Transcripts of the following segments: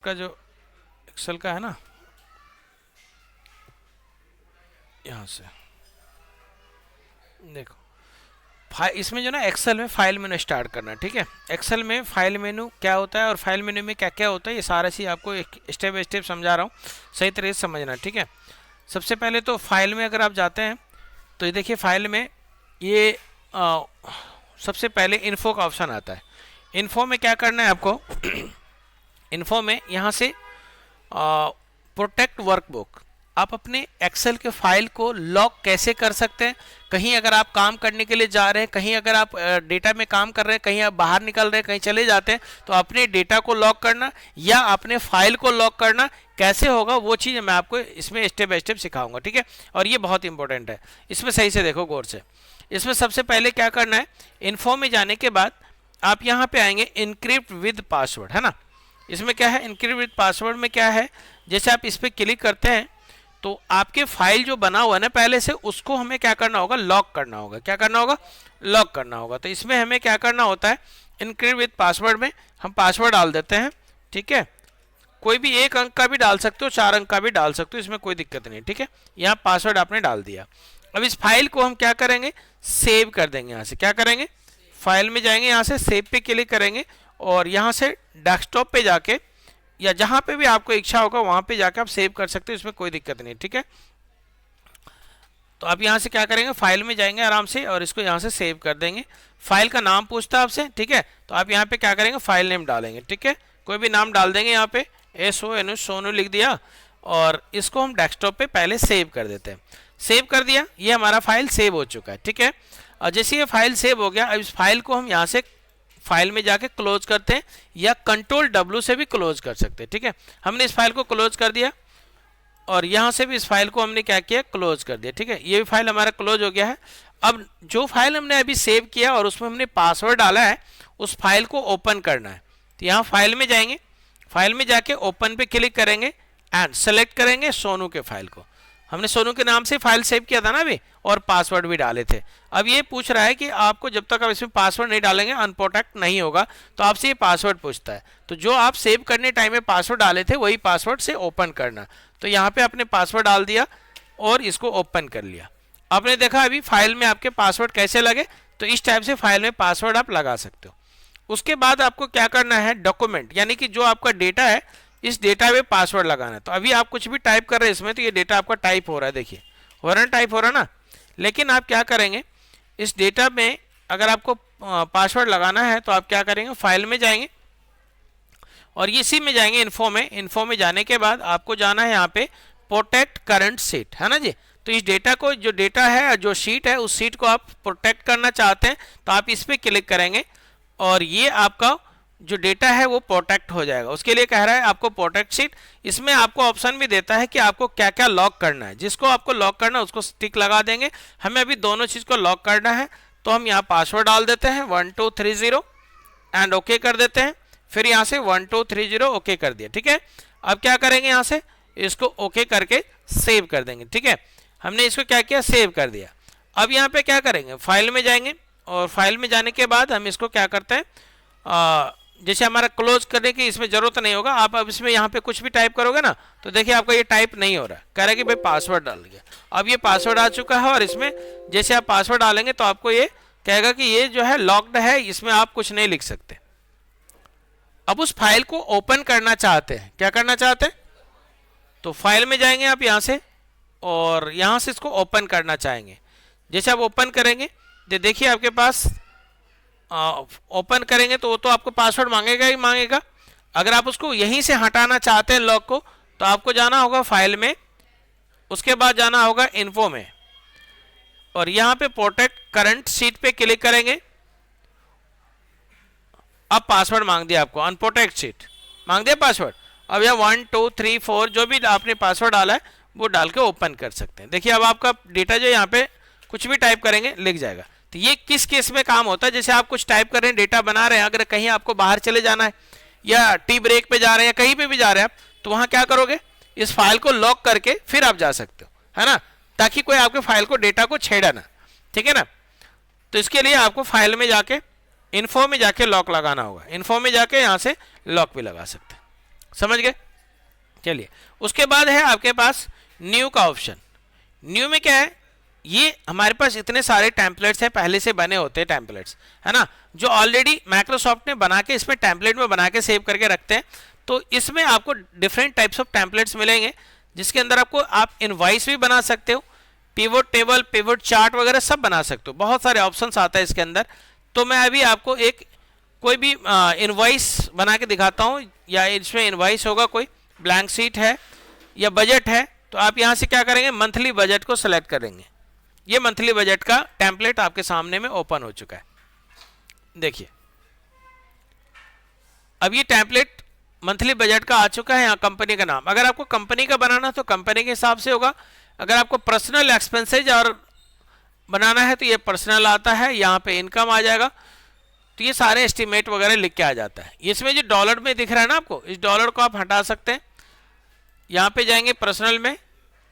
का जो एक्सेल का है ना, यहाँ से देखो इसमें जो ना एक्सेल में फाइल मेनू स्टार्ट करना है। ठीक है, एक्सेल में फाइल मेनू क्या होता है और फाइल मेनू में क्या क्या होता है, ये सारा चीज़ आपको एक स्टेप बाय स्टेप समझा रहा हूँ, सही तरीके से समझना। ठीक है, सबसे पहले तो फाइल में अगर आप जाते हैं तो ये देखिए फाइल में ये सबसे पहले इन्फो का ऑप्शन आता है। इन्फो में क्या करना है आपको इन्फो में यहाँ से प्रोटेक्ट वर्कबुक, आप अपने एक्सेल के फाइल को लॉक कैसे कर सकते हैं। कहीं अगर आप काम करने के लिए जा रहे हैं, कहीं अगर आप डेटा में काम कर रहे हैं, कहीं आप बाहर निकल रहे हैं, कहीं चले जाते हैं, तो अपने डेटा को लॉक करना या अपने फाइल को लॉक करना कैसे होगा, वो चीज़ मैं आपको इसमें स्टेप बाय स्टेप सिखाऊंगा। ठीक है, और ये बहुत इंपॉर्टेंट है, इसमें सही से देखो गौर से। इसमें सबसे पहले क्या करना है, इन्फो में जाने के बाद आप यहाँ पे आएंगे इनक्रिप्ट विद पासवर्ड, है ना। इसमें क्या है, इनक्रिप्ट विद पासवर्ड में क्या है, जैसे आप इस पर क्लिक करते हैं तो आपके फाइल जो बना हुआ है ना पहले से, उसको हमें क्या करना होगा, लॉक करना होगा। क्या करना होगा, लॉक करना होगा। तो इसमें हमें क्या करना होता है, इनक्रिप्ट विद पासवर्ड में हम पासवर्ड डाल देते हैं। ठीक है, कोई भी एक अंक का भी डाल सकते हो, 4 अंक का भी डाल सकते हो, इसमें कोई दिक्कत नहीं। ठीक है, यहाँ पासवर्ड आपने डाल दिया। अब इस फाइल को हम क्या करेंगे, सेव कर देंगे। यहाँ से क्या करेंगे, फाइल में जाएंगे, यहाँ से सेव पे क्लिक करेंगे और यहाँ से डेस्कटॉप पे जाके या जहाँ पे भी आपको इच्छा होगा वहाँ पे जाके आप सेव कर सकते हो, इसमें कोई दिक्कत नहीं। ठीक है, तो आप यहाँ से क्या करेंगे, फाइल में जाएंगे आराम से और इसको यहाँ से सेव कर देंगे। फाइल का नाम पूछता है आपसे, ठीक है, तो आप यहाँ पे क्या करेंगे, फाइल नेम डालेंगे। ठीक है, कोई भी नाम डाल देंगे, यहाँ पे SONU सोनू लिख दिया और इसको हम डेस्कटॉप पे पहले सेव कर देते हैं। सेव कर दिया, ये हमारा फाइल सेव हो चुका है। ठीक है, और जैसे ये फाइल सेव हो गया, अब इस फाइल को हम यहाँ से फाइल में जाके क्लोज करते हैं या Ctrl+W से भी क्लोज कर सकते हैं। ठीक है, हमने इस फाइल को क्लोज कर दिया और यहाँ से भी इस फाइल को हमने क्या किया, क्लोज कर दिया। ठीक है, ये भी फाइल हमारा क्लोज हो गया है। अब जो फाइल हमने अभी सेव किया और उसमें हमने पासवर्ड डाला है, उस फाइल को ओपन करना है। तो यहाँ फाइल में जाएंगे, फाइल में जाके ओपन पे क्लिक करेंगे एंड सेलेक्ट करेंगे सोनू के फाइल को। हमने सोनू के नाम से फाइल सेव किया था ना अभी, और पासवर्ड भी डाले थे। अब ये पूछ रहा है कि आपको जब तक आप इसमें पासवर्ड नहीं डालेंगे अनप्रोटेक्ट नहीं होगा, तो आपसे ये पासवर्ड पूछता है। तो जो आप सेव करने टाइम में पासवर्ड डाले थे वही पासवर्ड से ओपन करना। तो यहाँ पे आपने पासवर्ड डाल दिया और इसको ओपन कर लिया। आपने देखा अभी फाइल में आपके पासवर्ड कैसे लगे, तो इस टाइप से फाइल में पासवर्ड आप लगा सकते हो। उसके बाद आपको क्या करना है, डॉक्यूमेंट यानी कि जो आपका डेटा है, इस डेटा में पासवर्ड लगाना है। तो अभी आप कुछ भी टाइप कर रहे हैं इसमें, तो ये डेटा आपका टाइप हो रहा है, देखिए हो रहा है, टाइप हो रहा है ना। लेकिन आप क्या करेंगे, इस डेटा में अगर आपको पासवर्ड लगाना है तो आप क्या करेंगे, फाइल में जाएंगे और इसी में जाएंगे इन्फो में। इन्फो में जाने के बाद आपको जाना है यहाँ पे प्रोटेक्ट करंट शीट, है ना जी। तो इस डेटा को, जो डेटा है, जो शीट है, उस शीट को आप प्रोटेक्ट करना चाहते हैं तो आप इस पर क्लिक करेंगे और ये आपका जो डेटा है वो प्रोटेक्ट हो जाएगा। उसके लिए कह रहा है आपको प्रोटेक्ट शीट। इसमें आपको ऑप्शन भी देता है कि आपको क्या क्या लॉक करना है। जिसको आपको लॉक करना है उसको टिक लगा देंगे। हमें अभी दोनों चीज़ को लॉक करना है, तो हम यहाँ पासवर्ड डाल देते हैं 1230 एंड ओके कर देते हैं। फिर यहाँ से 1230 ओके कर दिया। ठीक है, अब क्या करेंगे, यहाँ से इसको ओके करके सेव कर देंगे। ठीक है, हमने इसको क्या किया, सेव कर दिया। अब यहाँ पे क्या करेंगे, फाइल में जाएंगे और फाइल में जाने के बाद हम इसको क्या करते हैं, जैसे हमारा क्लोज करने की इसमें जरूरत नहीं होगा। आप अब इसमें यहाँ पे कुछ भी टाइप करोगे ना, तो देखिए आपका ये टाइप नहीं हो रहा है, कह रहा है कि भाई पासवर्ड डाल गया। अब ये पासवर्ड आ चुका है और इसमें जैसे आप पासवर्ड डालेंगे तो आपको ये कहेगा कि ये जो है लॉक्ड है, इसमें आप कुछ नहीं लिख सकते। अब उस फाइल को ओपन करना चाहते हैं, क्या करना चाहते हैं, तो फाइल में जाएंगे आप यहाँ से और यहाँ से इसको ओपन करना चाहेंगे। जैसे आप ओपन करेंगे तो देखिए आपके पास ओपन करेंगे तो वो तो आपको पासवर्ड मांगेगा ही मांगेगा। अगर आप उसको यहीं से हटाना चाहते हैं लॉक को, तो आपको जाना होगा फाइल में, उसके बाद जाना होगा इन्फो में और यहाँ पे प्रोटेक्ट करंट शीट पे क्लिक करेंगे। अब पासवर्ड मांग दिया आपको, अनप्रोटेक्ट शीट मांग दिया पासवर्ड। अब यहाँ 1 2 3 4 जो भी आपने पासवर्ड डाला है वो डाल के ओपन कर सकते हैं। देखिए अब आपका डेटा जो यहाँ पे कुछ भी टाइप करेंगे लिख जाएगा। तो ये किस केस में काम होता है, जैसे आप कुछ टाइप कर रहे हैं, डेटा बना रहे हैं, अगर कहीं आपको बाहर चले जाना है या टी ब्रेक पे जा रहे हैं या कहीं पे भी जा रहे हैं आप, तो वहाँ क्या करोगे, इस फाइल को लॉक करके फिर आप जा सकते हो, है ना, ताकि कोई आपके फाइल को, डेटा को छेड़ा ना। ठीक है ना, तो इसके लिए आपको फाइल में जाके इन्फो में जाके लॉक लगाना होगा। इन्फो में जाके यहाँ से लॉक भी लगा सकते हैं। समझ गए? चलिए, उसके बाद है आपके पास न्यू का ऑप्शन। न्यू में क्या है, ये हमारे पास इतने सारे टेम्पलेट्स हैं, पहले से बने होते हैं टेम्पलेट्स, है ना, जो ऑलरेडी माइक्रोसॉफ्ट ने बना के इसमें टेम्पलेट में बना के सेव करके रखते हैं। तो इसमें आपको डिफरेंट टाइप्स ऑफ टेम्पलेट्स मिलेंगे, जिसके अंदर आपको आप इनवॉइस भी बना सकते हो, पिवोट टेबल, पिवोट चार्ट वगैरह सब बना सकते हो, बहुत सारे ऑप्शंस आता है इसके अंदर। तो मैं अभी आपको एक कोई भी इनवॉइस बना के दिखाता हूँ, या इसमें इनवॉइस होगा, कोई ब्लैंक शीट है या बजट है, तो आप यहाँ से क्या करेंगे, मंथली बजट को सेलेक्ट करेंगे। ये मंथली बजट का टेम्पलेट आपके सामने में ओपन हो चुका है। देखिए, अब ये टेम्पलेट मंथली बजट का आ चुका है। यहाँ कंपनी का नाम, अगर आपको कंपनी का बनाना तो कंपनी के हिसाब से होगा, अगर आपको पर्सनल एक्सपेंसेज और बनाना है तो ये पर्सनल आता है, यहाँ पे इनकम आ जाएगा। तो ये सारे एस्टिमेट वगैरह लिख के आ जाता है। इसमें जो डॉलर में दिख रहा है ना आपको, इस डॉलर को आप हटा सकते हैं। यहाँ पे जाएंगे पर्सनल में,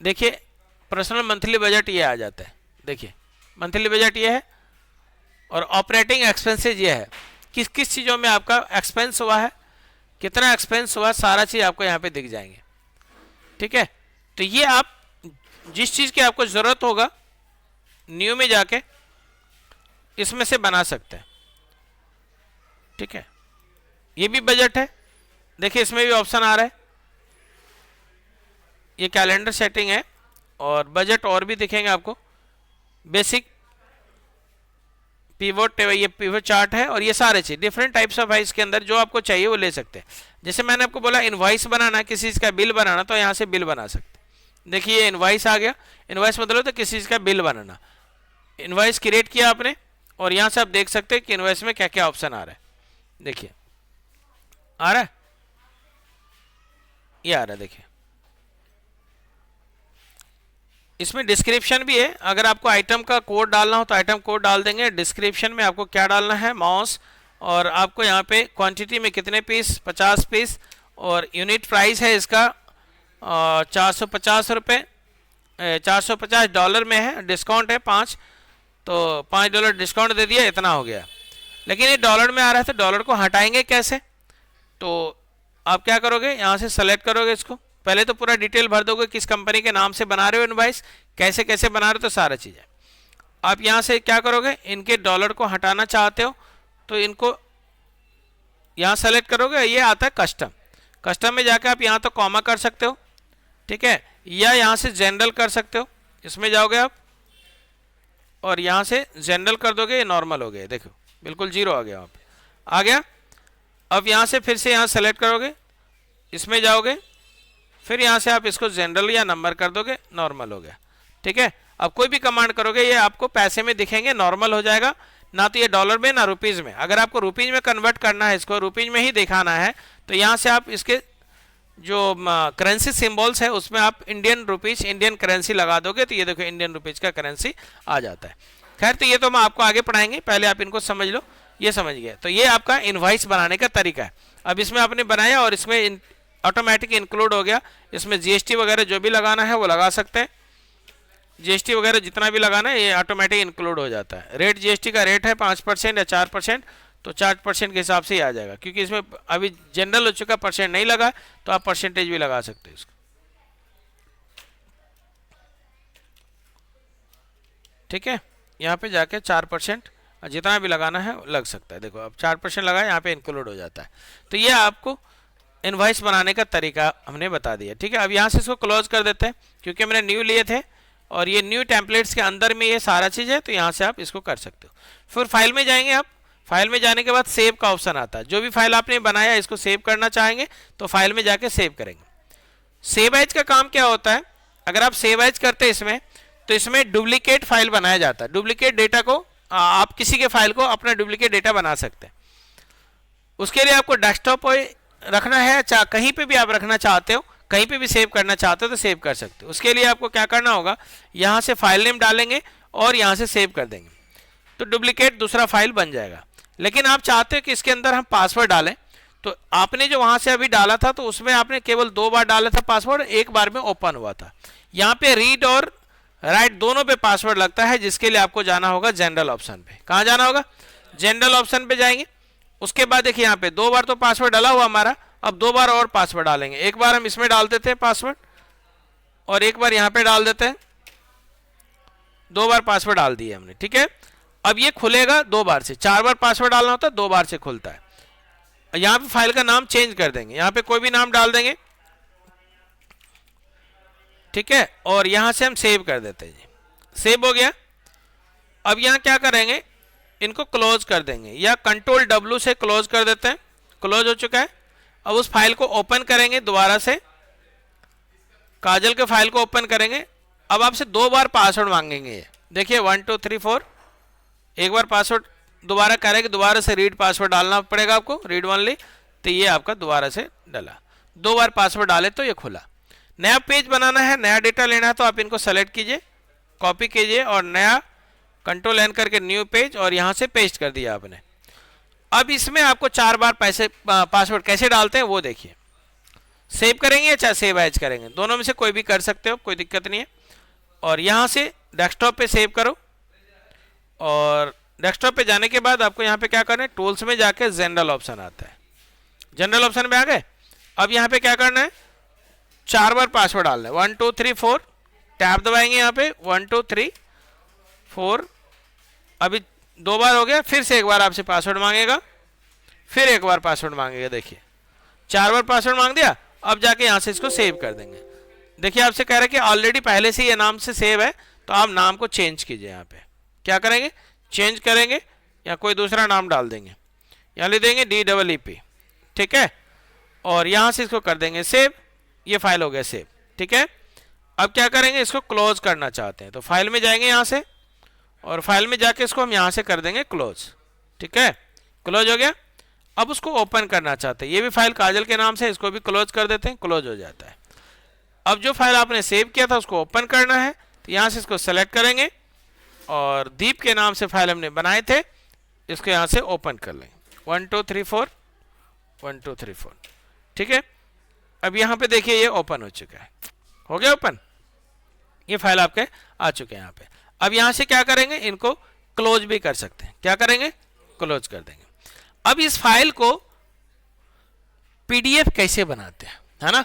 देखिए पर्सनल मंथली बजट ये आ जाता है। देखिए मंथली बजट ये है, और ऑपरेटिंग एक्सपेंसेज ये है, किस किस चीज़ों में आपका एक्सपेंस हुआ है, कितना एक्सपेंस हुआ, सारा चीज़ आपको यहाँ पे दिख जाएंगे। ठीक है, तो ये आप जिस चीज़ की आपको ज़रूरत होगा न्यू में जाके इसमें से बना सकते हैं। ठीक है, ये भी बजट है, देखिए इसमें भी ऑप्शन आ रहा है, ये कैलेंडर सेटिंग है, और बजट और भी दिखेंगे आपको, बेसिक, पिवोट, ये पिवोट चार्ट है, और ये सारे चीज डिफरेंट टाइप्स ऑफ है इसके अंदर, जो आपको चाहिए वो ले सकते हैं। जैसे मैंने आपको बोला इनवॉइस बनाना, किसी चीज़ का बिल बनाना, तो यहाँ से बिल बना सकते हैं। देखिए इनवॉइस आ गया, इनवॉइस मतलब तो किसी चीज़ का बिल बनाना, इनवॉइस क्रिएट किया आपने, और यहाँ से आप देख सकते हैं कि इनवॉइस में क्या क्या ऑप्शन आ रहा है। देखिए आ रहा है, ये आ रहा है, देखिए इसमें डिस्क्रिप्शन भी है, अगर आपको आइटम का कोड डालना हो तो आइटम कोड डाल देंगे, डिस्क्रिप्शन में आपको क्या डालना है, माउस, और आपको यहाँ पे क्वांटिटी में कितने पीस, 50 पीस, और यूनिट प्राइस है इसका 450 रुपये, 450 डॉलर में है, डिस्काउंट है 5, तो $5 डिस्काउंट दे दिया, इतना हो गया। लेकिन ये डॉलर में आ रहा है, तो डॉलर को हटाएंगे कैसे, तो आप क्या करोगे, यहाँ से सेलेक्ट करोगे इसको, पहले तो पूरा डिटेल भर दोगे किस कंपनी के नाम से बना रहे हो इनवॉइस, कैसे कैसे बना रहे हो, तो सारा चीज़ है। आप यहाँ से क्या करोगे, इनके डॉलर को हटाना चाहते हो तो इनको यहाँ सेलेक्ट करोगे, ये आता है कस्टम, कस्टम में जाकर आप यहाँ तो कॉमा कर सकते हो, ठीक है, या यहाँ से जनरल कर सकते हो, इसमें जाओगे आप और यहाँ से जनरल कर दोगे, ये नॉर्मल हो गया, देखो बिल्कुल जीरो आ गया, वहाँ पे आ गया। अब यहाँ से फिर से यहाँ सेलेक्ट करोगे, इसमें जाओगे, फिर यहाँ से आप इसको जनरल या नंबर कर दोगे, नॉर्मल हो गया। ठीक है, अब कोई भी कमांड करोगे ये आपको पैसे में दिखेंगे, नॉर्मल हो जाएगा, ना तो ये डॉलर में ना रुपीज़ में। अगर आपको रुपीज़ में कन्वर्ट करना है, इसको रुपीज़ में ही दिखाना है, तो यहाँ से आप इसके जो करेंसी सिंबल्स है उसमें आप इंडियन रुपीज़, इंडियन करेंसी लगा दोगे, तो ये देखो इंडियन रुपीज़ का करेंसी आ जाता है। खैर, तो ये तो हम आपको आगे पढ़ाएंगे, पहले आप इनको समझ लो, ये समझ गए। तो ये आपका इनवॉइस बनाने का तरीका है। अब इसमें आपने बनाया और इसमें ऑटोमेटिक इंक्लूड हो गया, इसमें जीएसटी वगैरह जो भी लगाना है वो लगा सकते हैं, जीएसटी वगैरह जितना भी लगाना है ये ऑटोमेटिक इंक्लूड हो जाता है। रेट जीएसटी का रेट है 5% या 4%, तो 4% के हिसाब से ही आ जाएगा, क्योंकि इसमें अभी जनरल हो चुका, परसेंट नहीं लगा, तो आप परसेंटेज भी लगा सकते हैं इसको। ठीक है, यहाँ पे जाके 4% जितना भी लगाना है लग सकता है। देखो अब 4% लगा, यहाँ पे इंक्लूड हो जाता है। तो ये आपको इनवॉइस बनाने का तरीका हमने बता दिया। ठीक है, अब यहाँ से इसको क्लोज कर देते हैं, क्योंकि हमने न्यू लिए थे और ये न्यू टेम्पलेट्स के अंदर में ये सारा चीज़ है, तो यहाँ से आप इसको कर सकते हो। फिर फाइल में जाएंगे आप, फाइल में जाने के बाद सेव का ऑप्शन आता है। जो भी फाइल आपने बनाया इसको सेव करना चाहेंगे तो फाइल में जाके सेव करेंगे। सेव एज का काम क्या होता है, अगर आप सेव एज करते हैं इसमें, तो इसमें डुप्लीकेट फाइल बनाया जाता है। डुप्लीकेट डेटा को आप किसी के फाइल को अपना डुप्लीकेट डेटा बना सकते हैं। उसके लिए आपको डेस्कटॉप पर रखना है, कहीं पे भी आप रखना चाहते हो, कहीं पे भी सेव करना चाहते हो तो सेव कर सकते हो। उसके लिए आपको क्या करना होगा, यहाँ से फाइल नेम डालेंगे और यहाँ से सेव कर देंगे, तो डुप्लीकेट दूसरा फाइल बन जाएगा। लेकिन आप चाहते हो कि इसके अंदर हम पासवर्ड डालें, तो आपने जो वहाँ से अभी डाला था तो उसमें आपने केवल 2 बार डाला था पासवर्ड, एक बार में ओपन हुआ था। यहाँ पे रीड और राइट दोनों पे पासवर्ड लगता है, जिसके लिए आपको जाना होगा जनरल ऑप्शन पे। कहाँ जाना होगा, जनरल ऑप्शन पे जाएंगे। उसके बाद देखिए यहाँ पे 2 बार तो पासवर्ड डाला हुआ हमारा, अब 2 बार और पासवर्ड डालेंगे। एक बार हम इसमें डाल देते हैं पासवर्ड और एक बार यहाँ पे डाल देते हैं। 2 बार पासवर्ड डाल दिए हमने, ठीक है। अब ये खुलेगा 2 बार से, 4 बार पासवर्ड डालना होता है, 2 बार से खुलता है। यहाँ पे फाइल का नाम चेंज कर देंगे, यहाँ पे कोई भी नाम डाल देंगे, ठीक है। और यहाँ से हम सेव कर देते हैं जी, सेव हो गया। अब यहाँ क्या करेंगे, इनको क्लोज कर देंगे या कंट्रोल W से क्लोज कर देते हैं। क्लोज हो चुका है। अब उस फाइल को ओपन करेंगे दोबारा से, काजल के फाइल को ओपन करेंगे। अब आपसे 2 बार पासवर्ड मांगेंगे, ये देखिए 1 2 3 4। एक बार पासवर्ड दोबारा करेंगे, दोबारा से रीड पासवर्ड डालना पड़ेगा आपको, रीड ओनली। तो ये आपका दोबारा से डाला, 2 बार पासवर्ड डाले तो ये खुला। नया पेज बनाना है, नया डेटा लेना है तो आप इनको सेलेक्ट कीजिए, कॉपी कीजिए और नया कंट्रोल N करके न्यू पेज और यहाँ से पेस्ट कर दिया आपने। अब इसमें आपको 4 बार पासवर्ड कैसे डालते हैं वो देखिए। सेव करेंगे या चाहे सेव एज करेंगे, दोनों में से कोई भी कर सकते हो, कोई दिक्कत नहीं है। और यहाँ से डेस्कटॉप पे सेव करो और डेस्कटॉप पे जाने के बाद आपको यहाँ पे क्या करना है, टूल्स में जाके जनरल ऑप्शन आता है, जनरल ऑप्शन में आ गए। अब यहाँ पे क्या करना है, 4 बार पासवर्ड डालना है, 1 2 3 4। टैब दबाएंगे यहाँ पे, 1 2 3 4। अभी 2 बार हो गया, फिर से एक बार आपसे पासवर्ड मांगेगा, फिर एक बार पासवर्ड मांगेगा। देखिए 4 बार पासवर्ड मांग दिया। अब जाके यहाँ से इसको सेव कर देंगे। देखिए आपसे कह रहा है कि ऑलरेडी पहले से ये नाम से सेव है, तो आप नाम को चेंज कीजिए। यहाँ पे क्या करेंगे, चेंज करेंगे या कोई दूसरा नाम डाल देंगे, यहाँ लिख देंगे DEEP, ठीक है। और यहाँ से इसको कर देंगे सेव। ये फाइल हो गया सेव, ठीक है। अब क्या करेंगे, इसको क्लोज करना चाहते हैं तो फाइल में जाएंगे यहाँ से और फाइल में जाके इसको हम यहाँ से कर देंगे क्लोज, ठीक है। क्लोज हो गया। अब उसको ओपन करना चाहते हैं, ये भी फाइल काजल के नाम से, इसको भी क्लोज कर देते हैं, क्लोज हो जाता है। अब जो फाइल आपने सेव किया था उसको ओपन करना है, तो यहाँ से इसको सेलेक्ट करेंगे और दीप के नाम से फाइल हमने बनाए थे, इसको यहाँ से ओपन कर लेंगे। 1 2 3 4, 1 2 3 4, ठीक है। अब यहाँ पे देखिए ये ओपन हो चुका है, हो गया ओपन, ये फाइल आपके आ चुके हैं यहाँ पे। अब यहाँ से क्या करेंगे, इनको क्लोज भी कर सकते हैं। क्या करेंगे, क्लोज कर देंगे। अब इस फाइल को PDF कैसे बनाते हैं, है ना।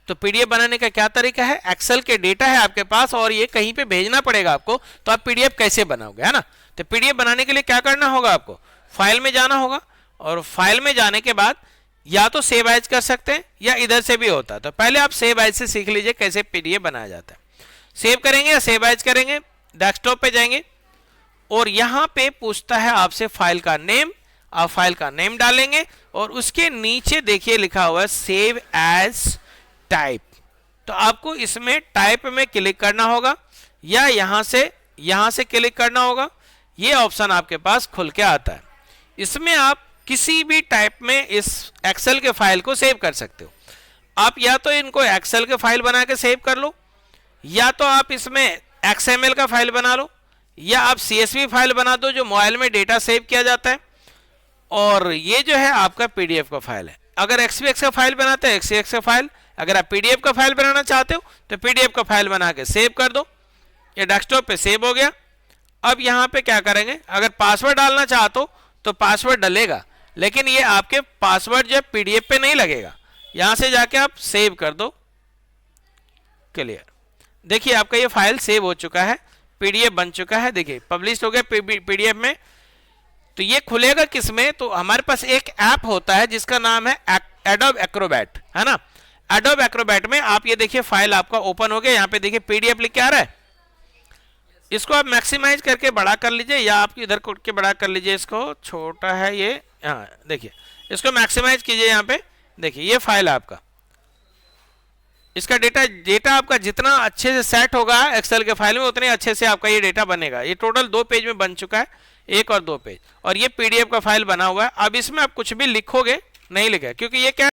तो PDF बनाने का क्या तरीका है, एक्सेल के डेटा है आपके पास और ये कहीं पे भेजना पड़ेगा आपको, तो आप PDF कैसे बनाओगे, है ना। तो PDF बनाने के लिए क्या करना होगा, आपको फाइल में जाना होगा और फाइल में जाने के बाद या तो सेव एज कर सकते हैं या इधर से भी होता है। तो पहले आप सेव एज से सीख लीजिए कैसे PDF बनाया जाता है। सेव करेंगे या सेव एज करेंगे, डेस्कटॉप पे जाएंगे और यहाँ पे पूछता है आपसे फाइल का नेम, आप फाइल का नेम डालेंगे और उसके नीचे देखिए लिखा हुआ है सेव एज टाइप। तो आपको इसमें टाइप में क्लिक करना होगा या यहाँ से क्लिक करना होगा। ये ऑप्शन आपके पास खुल के आता है। इसमें आप किसी भी टाइप में इस एक्सेल के फाइल को सेव कर सकते हो। आप या तो इनको एक्सेल के फाइल बना के सेव कर लो, या तो आप इसमें XML का फाइल बना लो, या आप CSV फाइल बना दो जो मोबाइल में डेटा सेव किया जाता है। और ये जो है आपका PDF का फाइल है। अगर XPX का फाइल बनाते हैं XPX का फाइल, अगर आप PDF का फाइल बनाना चाहते हो तो PDF का फाइल बना के सेव कर दो। ये डेस्कटॉप पे सेव हो गया। अब यहाँ पे क्या करेंगे, अगर पासवर्ड डालना चाहते हो तो पासवर्ड डलेगा, लेकिन ये आपके पासवर्ड जो PDF पे नहीं लगेगा। यहाँ से जाके आप सेव कर दो, क्लियर। देखिए आपका ये फाइल सेव हो चुका है, PDF बन चुका है। देखिए पब्लिश हो गया PDF में। तो ये खुलेगा किस में, तो हमारे पास एक ऐप होता है जिसका नाम है Adobe Acrobat, है ना। Adobe Acrobat में आप ये देखिए फाइल आपका ओपन हो गया। यहाँ पे देखिए PDF लिख के आ रहा है। इसको आप मैक्सिमाइज करके बड़ा कर लीजिए या आप इधर के बड़ा कर लीजिए। इसको छोटा है ये, हाँ देखिए इसको मैक्सिमाइज कीजिए। यहाँ पे देखिए ये फाइल आपका, इसका डेटा आपका जितना अच्छे से सेट होगा एक्सेल के फाइल में, उतने अच्छे से आपका ये डेटा बनेगा। ये टोटल 2 पेज में बन चुका है, 1 और 2 पेज, और ये PDF का फाइल बना हुआ है। अब इसमें आप कुछ भी लिखोगे नहीं लिखा, क्योंकि ये क्या